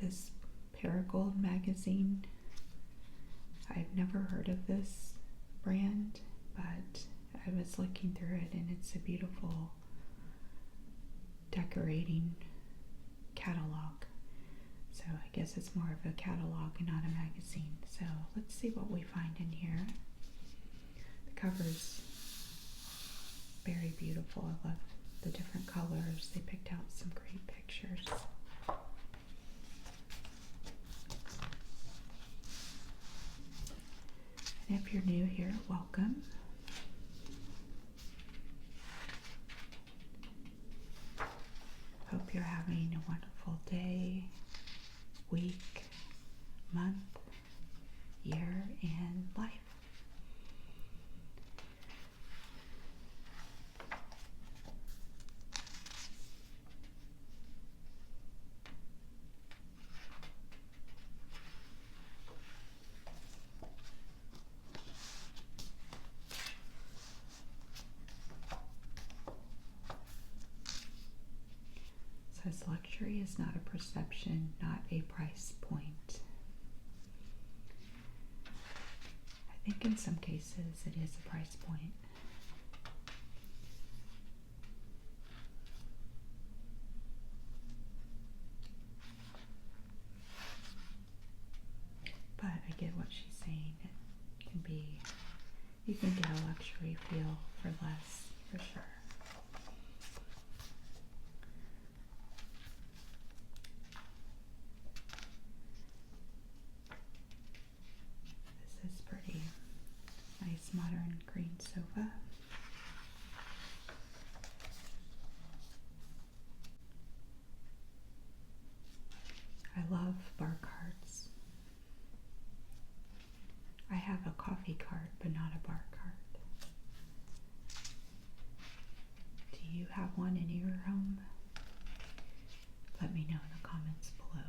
this Perigold magazine. I've never heard of this brand, but I was looking through it and it's a beautiful decorating catalog. So I guess it's more of a catalog and not a magazine. So let's see what we find in here. The cover's very beautiful. I love the different colors. They picked out some great pictures. And if you're new here, welcome. Hope you're having a wonderful day, week, month, year, and life. Says luxury is not a perception, not a price point. I think in some cases it is a price point. But I get what she's saying. It can be, you can get a luxury feel for less, for sure. This is pretty. Nice modern green sofa. I love bar carts. I have a coffee cart, but not a bar cart. Do you have one in your home? Let me know in the comments below.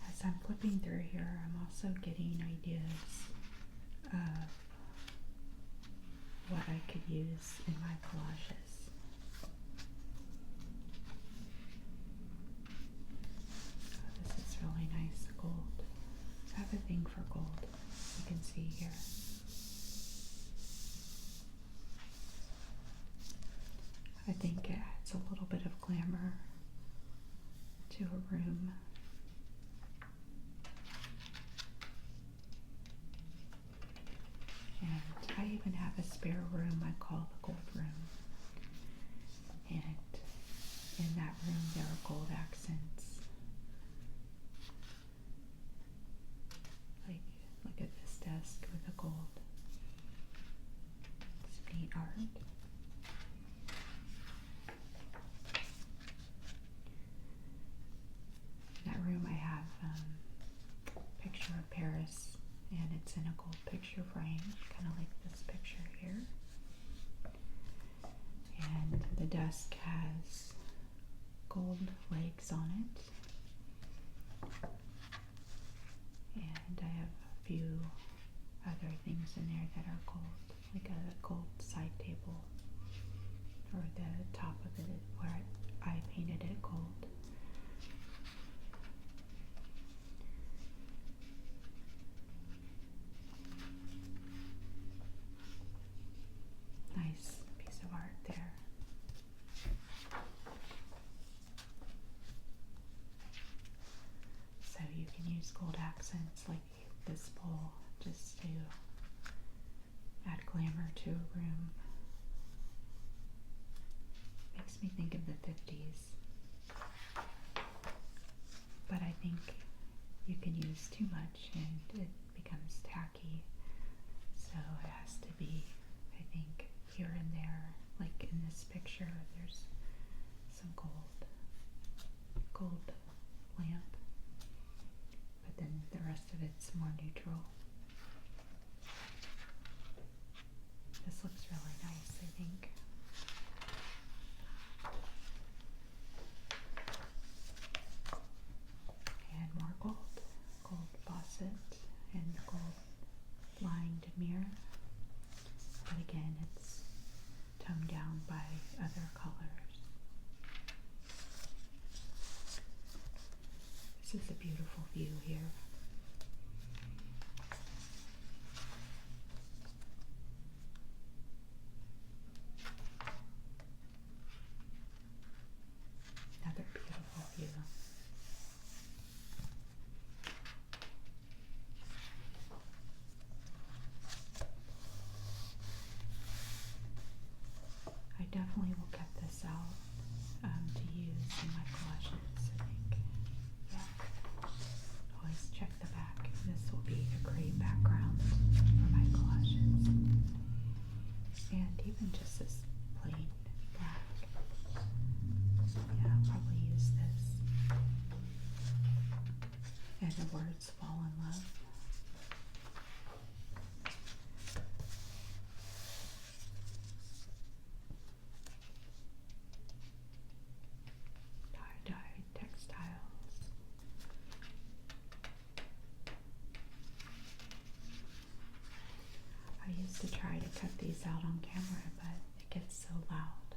As I'm flipping through here, I'm also getting ideas of what I could use in my collages. Oh, this is really nice gold. I have a thing for gold, you can see here. I think it adds a little bit of glamour to a room. And I even have a spare room I call the gold room. And in that room there are gold accents. Like, look at this desk with the gold. Some neat art. In that room I have a picture of Paris, and it's in a gold picture frame, kind of like this picture here. And the desk has gold legs on it. And I have a few other things in there that are gold, like a gold side table, or the top of it where I painted it gold. Nice piece of art there. So you can use gold accents like this bowl just to add glamour to a room. Makes me think of the 50s. But I think you can use too much and it becomes tacky. So it has to be, I think, here and there, like picture, there's some gold lamp, but then the rest of it's more neutral. This looks really nice, I think. And more gold faucet and gold lined mirror. But again, it's toned down by other colors. This is a beautiful view here. Another beautiful view. I definitely will cut this out to use in my collages, I think. Yeah. Always check the back. This will be a great background for my collages. And even just this plain black. Yeah, I'll probably use this. And the words fall in love. Tie-dyed textiles. I used to try to cut these out on camera, but it gets so loud.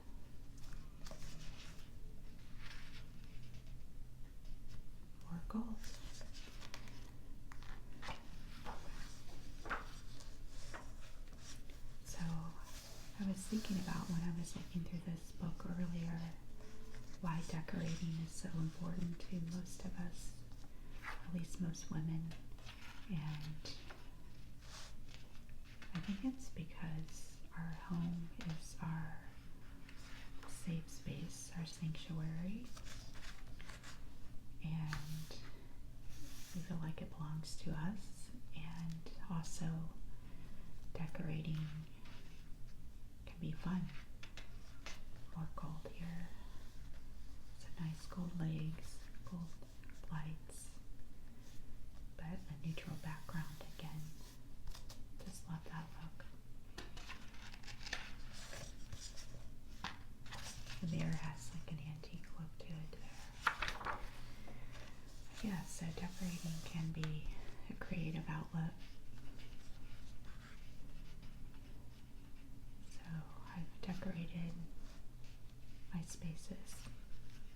More gold. So I was thinking about when I was looking through this book earlier, why decorating is so important to most of us, at least most women. And I think it's because our home is our safe space, our sanctuary, and we feel like it belongs to us. And also decorating can be fun. More gold here. Some nice gold legs, gold lights, but a neutral background again. Just love that look. The mirror has like an antique look to it there. Yeah, so decorating can be a creative outlet. So I've decorated my spaces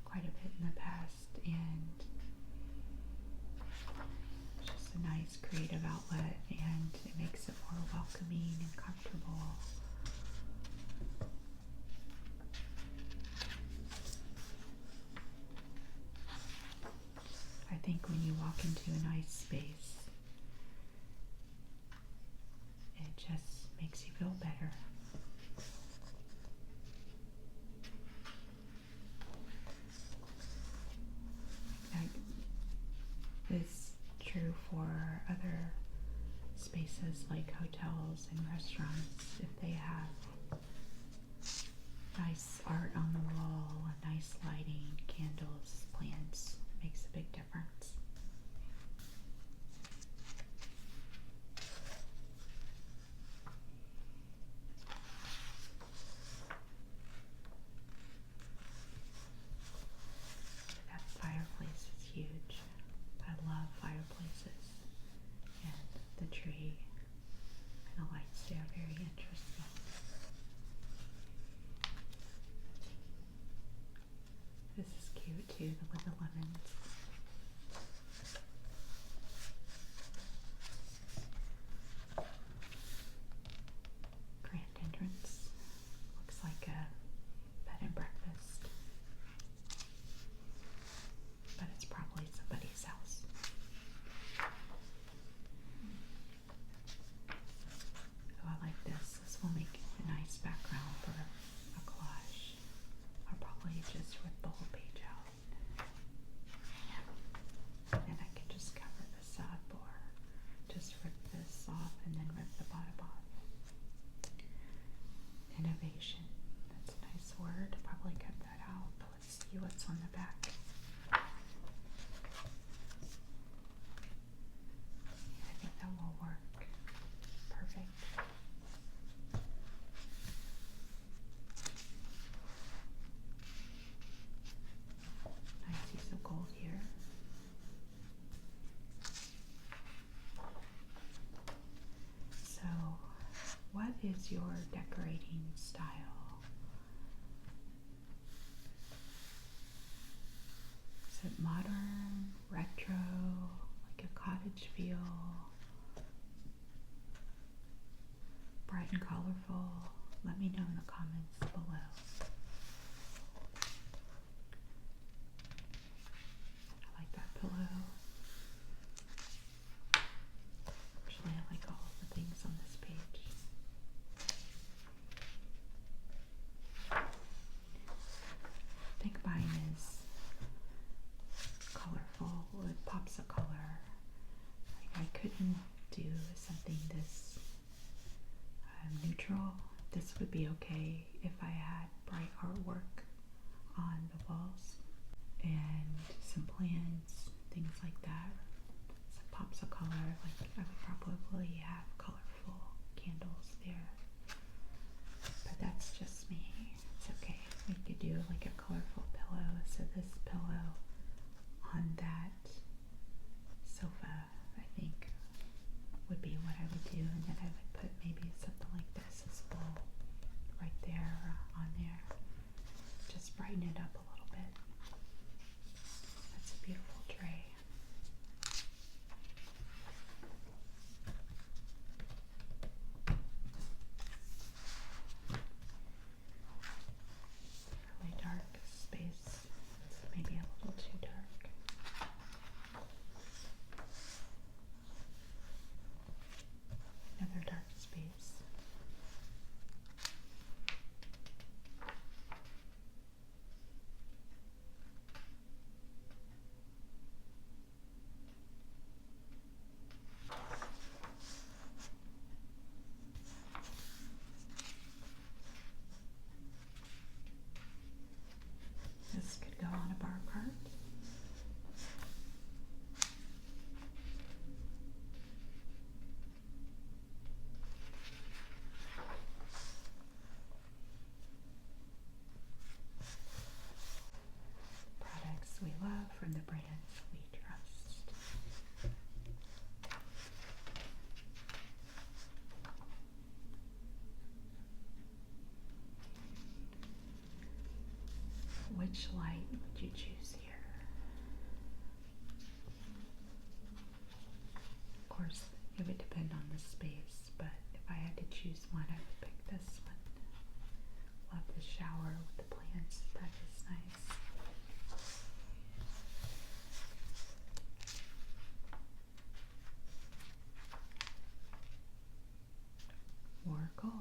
quite a bit in the past, and it's just a nice creative outlet, and it makes it more welcoming and comfortable. I think when you walk into a nice space, it just makes you feel better. That is true for other spaces like hotels and restaurants. If they have nice art on the wall, nice lighting, candles, plants, makes a big difference. That fireplace is huge. I love fireplaces, and the tree and the lights, they are very interesting. This is cute too, with the lemons. Grand entrance. Looks like a bed and breakfast, but it's probably somebody's house. Oh, I like this. This will make a nice background for a collage. I'll probably just rip the whole page out. And then I can just cover this up, or just rip this off and then rip the bottom off. Innovation. That's a nice word. Probably cut that out, but let's see what's on the back. I think that will work. Perfect. Nice use of gold here. So, what is your decorating style? Is it modern, retro, like a cottage feel, bright and colorful? Let me know in the comments below. I like that pillow. Actually, I like all of the things on this page. I think mine is colorful. It pops a color. Like I couldn't do something this neutral. This would be okay if I had bright artwork on the walls and some plants, things like that. Some pops of color. Like I would probably have colorful candles there. But that's just me. It's okay. We could do like a colorful pillow. So this pillow on that sofa, I think, would be what I would do. And then I would put maybe something like this as well right there on there. Just brighten it up a little bit. That's a beautiful tray. Really dark space. It's maybe a little too dark. Another dark space. This could go on a bar cart. Products we love from the brands we trust. Which light would you choose here? Of course, it would depend on the space, but if I had to choose one, I would pick this one. Love the shower with the plants. That is nice. Or gold.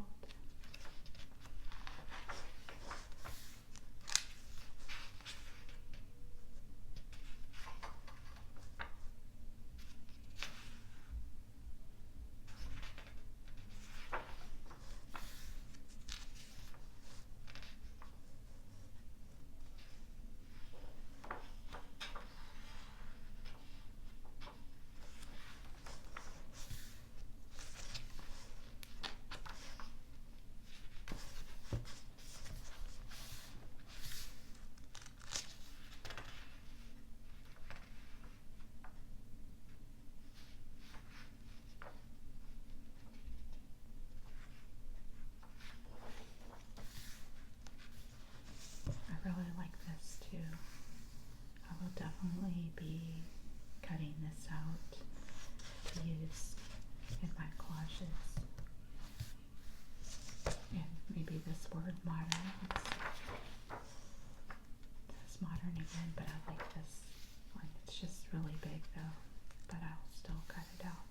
I really like this too. I will definitely be cutting this out to use in my collages. And maybe this word modern. It's modern again, but I like this one. It's just really big though, but I'll still cut it out.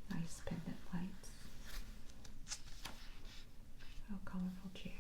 Nice pendant lights. Oh, colorful chairs.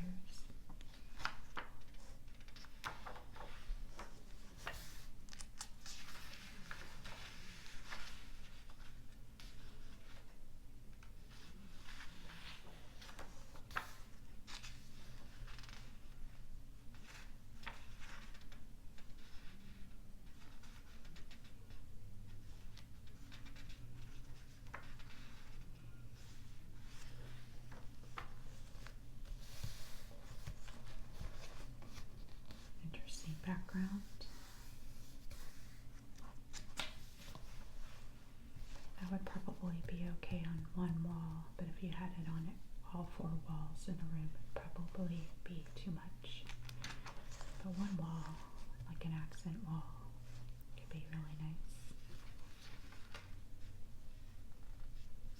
would probably be okay on one wall, but if you had it on all four walls in a room, it'd probably be too much. But one wall, like an accent wall, could be really nice.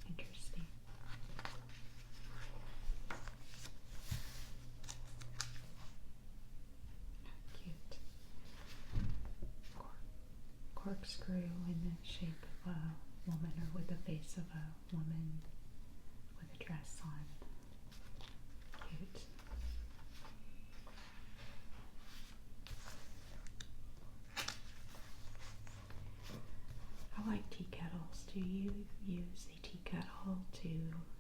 Interesting. Cute. Corkscrew in the shape of a woman, or with the face of a woman with a dress on. Cute. I like tea kettles. Do you use a tea kettle to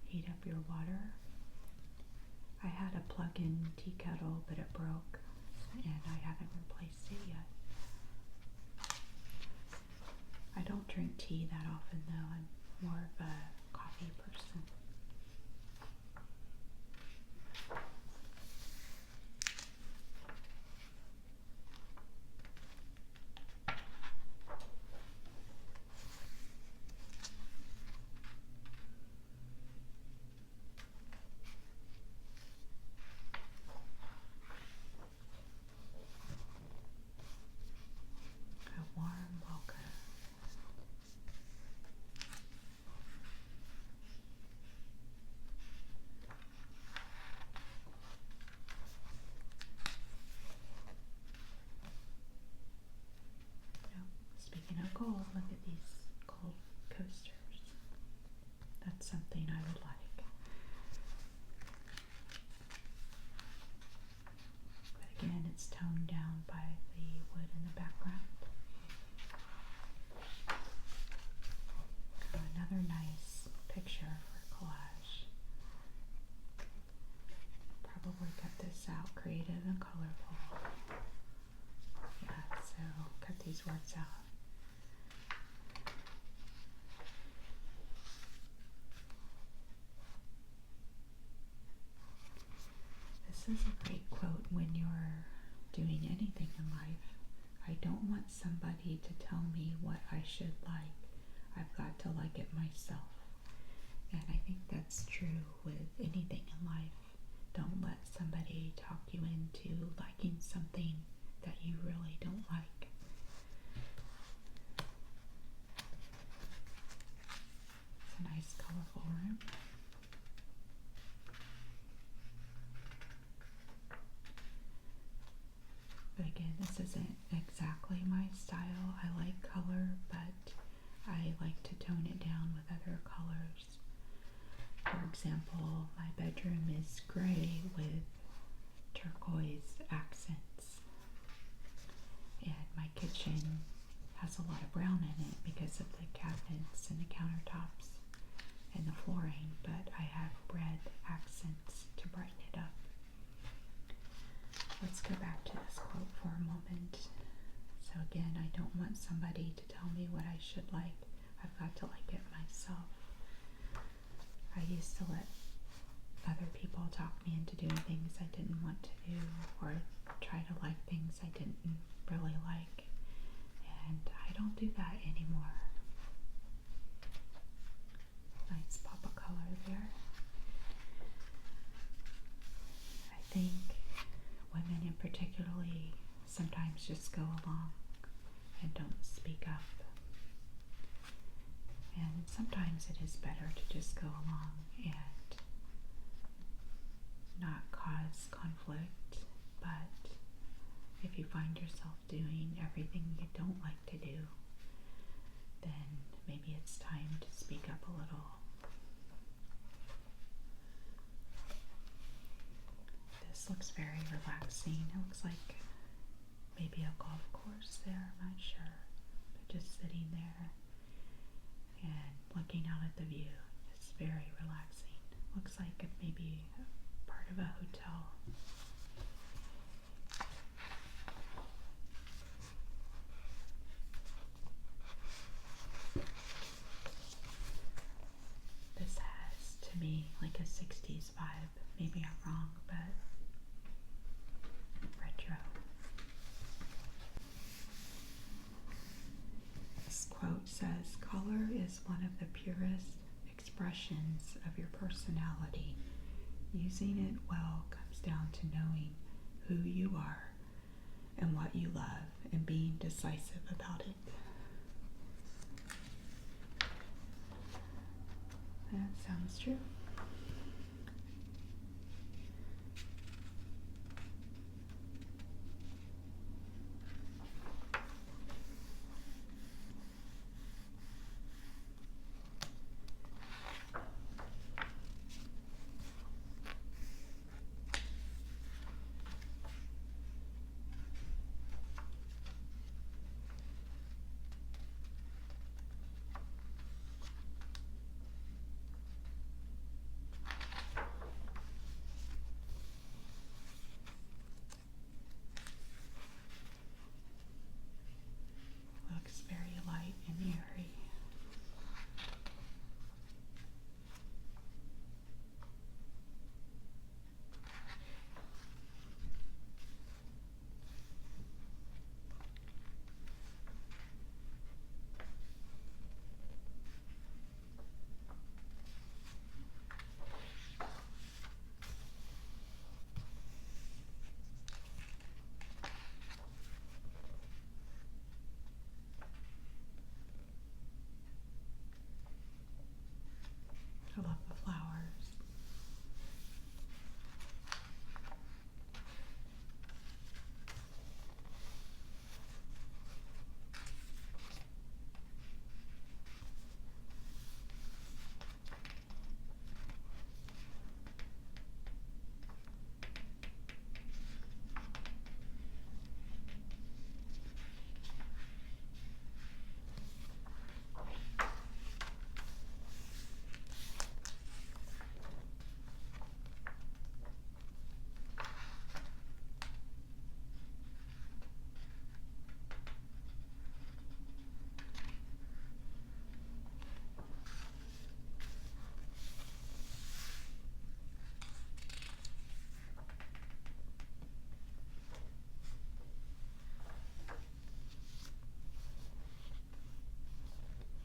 heat up your water? I had a plug-in tea kettle, but it broke, and I haven't replaced it yet. I don't drink tea that often, though. I'm more of a coffee person. A warm welcome. Speaking of gold, look at these gold coasters. That's something I would like. But again, it's toned down by the wood in the background. Another nice picture for collage. Probably cut this out creative and colorful. Yeah, so cut these words out. This is a great quote when you're doing anything in life. I don't want somebody to tell me what I should like. I've got to like it myself. And I think that's true with anything in life. Don't let somebody talk you into liking something that you really don't like. It's a nice, colorful room. But again, this isn't exactly my style. I like color, but I like to tone it down with other colors. For example, my bedroom is gray with turquoise accents. And my kitchen has a lot of brown in it because of the cabinets and the countertops and the flooring, but I have red accents to brighten it up. Let's go back to this quote for a moment. So again, I don't want somebody to tell me what I should like. I've got to like it myself. I used to let other people talk me into doing things I didn't want to do, or try to like things I didn't really like. And I don't do that anymore. Nice pop of color there. I think women in particularly sometimes just go along and don't speak up. And sometimes it is better to just go along and not cause conflict, but if you find yourself doing everything you don't like to do, then maybe it's time to speak up a little. This looks very relaxing. It looks like maybe a golf course there, I'm not sure, but just sitting there and looking out at the view. It's very relaxing. Looks like it may be part of a hotel. This has, to me, like a 60s vibe. Maybe I'm wrong, but retro. This quote says, color is one of the purest expressions of your personality. Using it well comes down to knowing who you are and what you love and being decisive about it. That sounds true. Looks very light and airy. I love the flowers.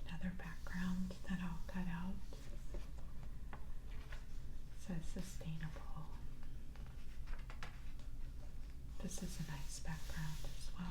Another background that I'll cut out says sustainable. This is a nice background as well.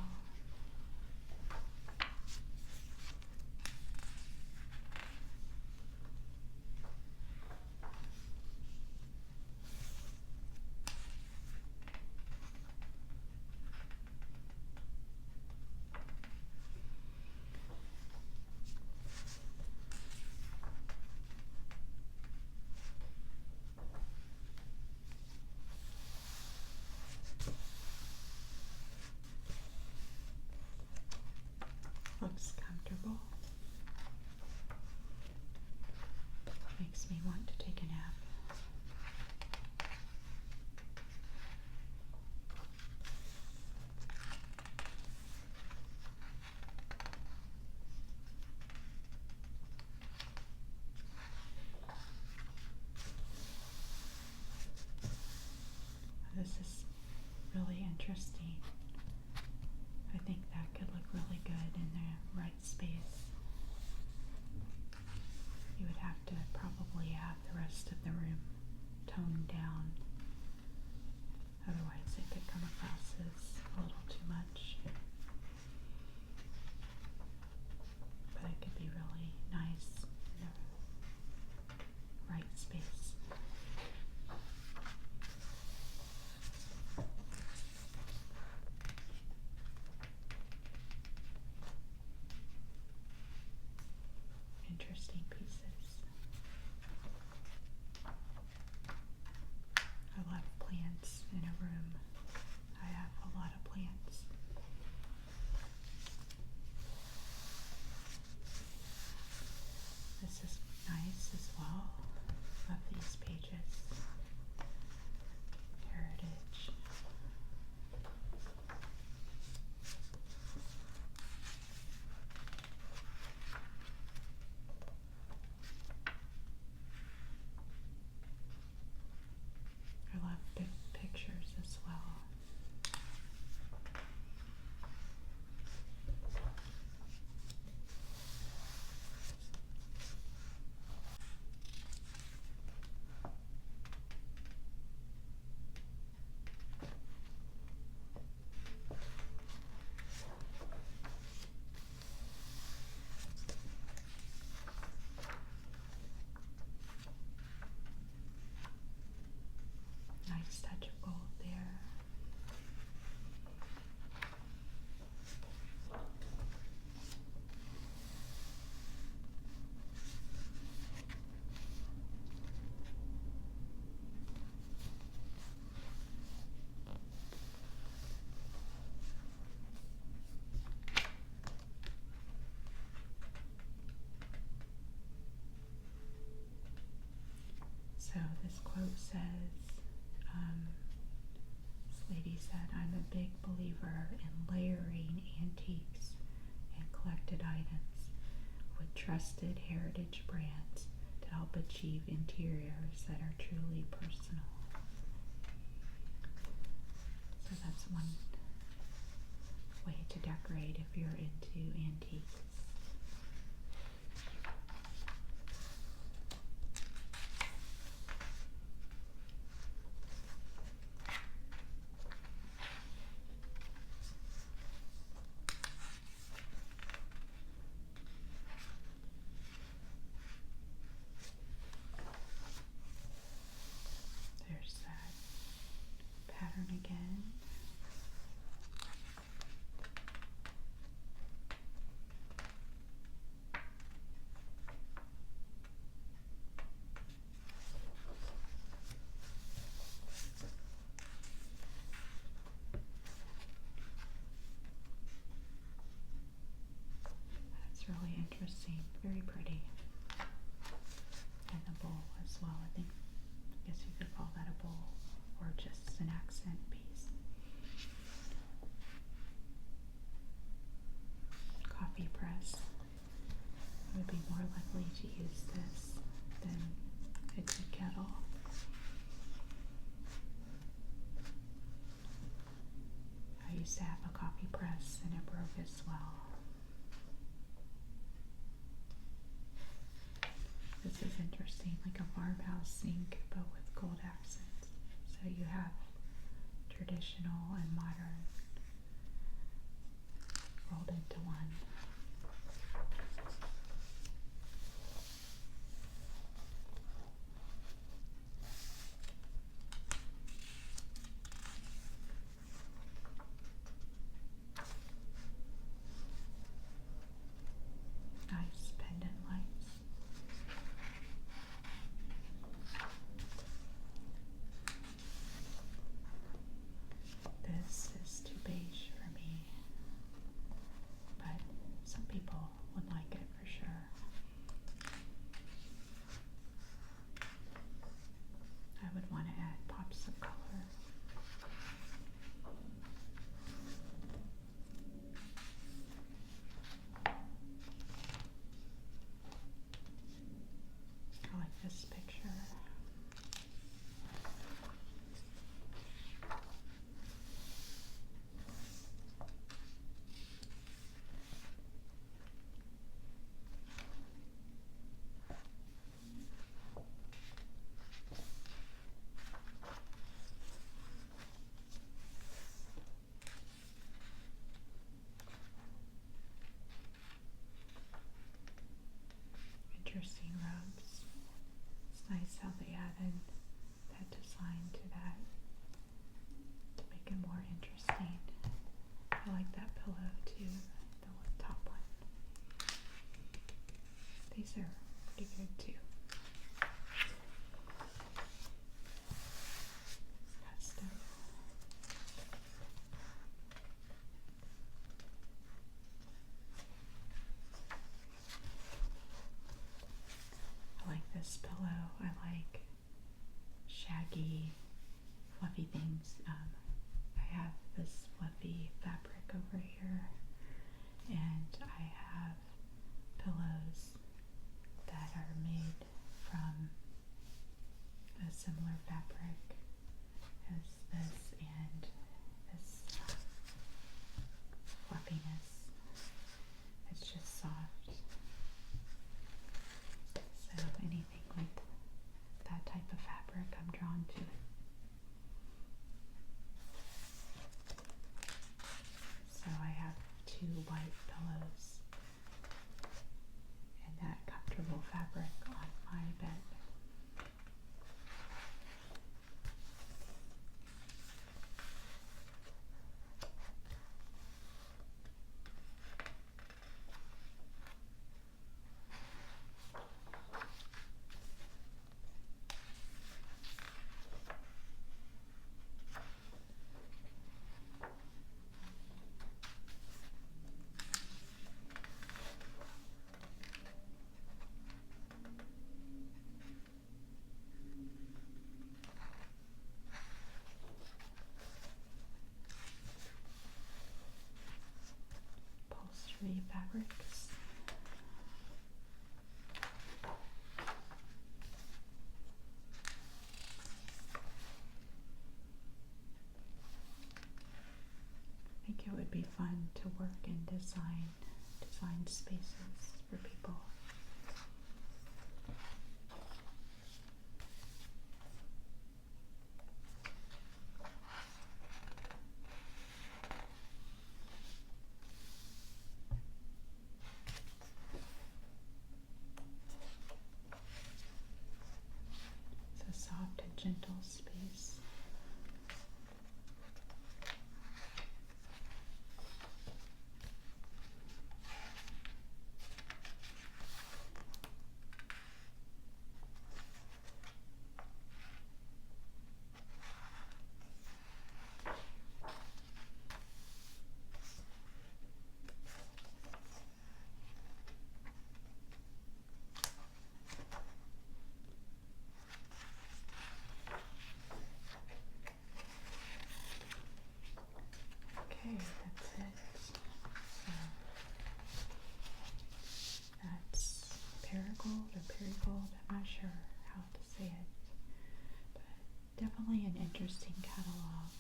Looks comfortable. Makes me want to take a nap. This is really interesting. I think that could look really good in the right space. You would have to probably have the rest of the room toned down. Otherwise it could come across as a little too much. But it could be really nice in the right space. So this quote says, this lady said, "I'm a big believer in layering antiques and collected items with trusted heritage brands to help achieve interiors that are truly personal." So that's one way to decorate if you're into antiques. There's that pattern again. That's really interesting, very pretty. And a bowl as well. I guess you could call that a bowl or just an accent piece. Coffee press. I would be more likely to use this than a tea kettle. I used to have a coffee press and it broke as well. This is interesting, like a farmhouse sink, but with gold accents. So you have traditional and modern rolled into one. Nice pendant lights. This is too beige for me, but some people would like it for sure. I would want to add pops of color. I like this picture. Interesting rugs. It's nice how they added that design to that to make it more interesting. I like that pillow too, the top one. These are pretty good too. Custom. I like this pillow. I like shaggy, fluffy things. I have this fluffy fabric over here, and I have pillows that are made from a similar fabric as this, and this fluffiness. It's just soft. So anything with that type of fabric, I'm drawn to it. So I have two white pillows fabrics. I think it would be fun to work and design spaces for people. It's a soft and gentle space. Okay, that's it. So that's Perigold or Perigold, I'm not sure how to say it, but definitely an interesting catalog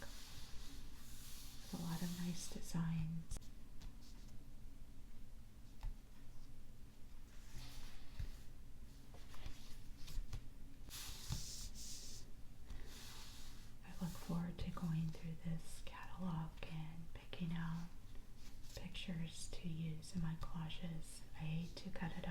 with a lot of nice designs. I look forward to going through this catalog and picking out pictures to use in my collages. I hate to cut it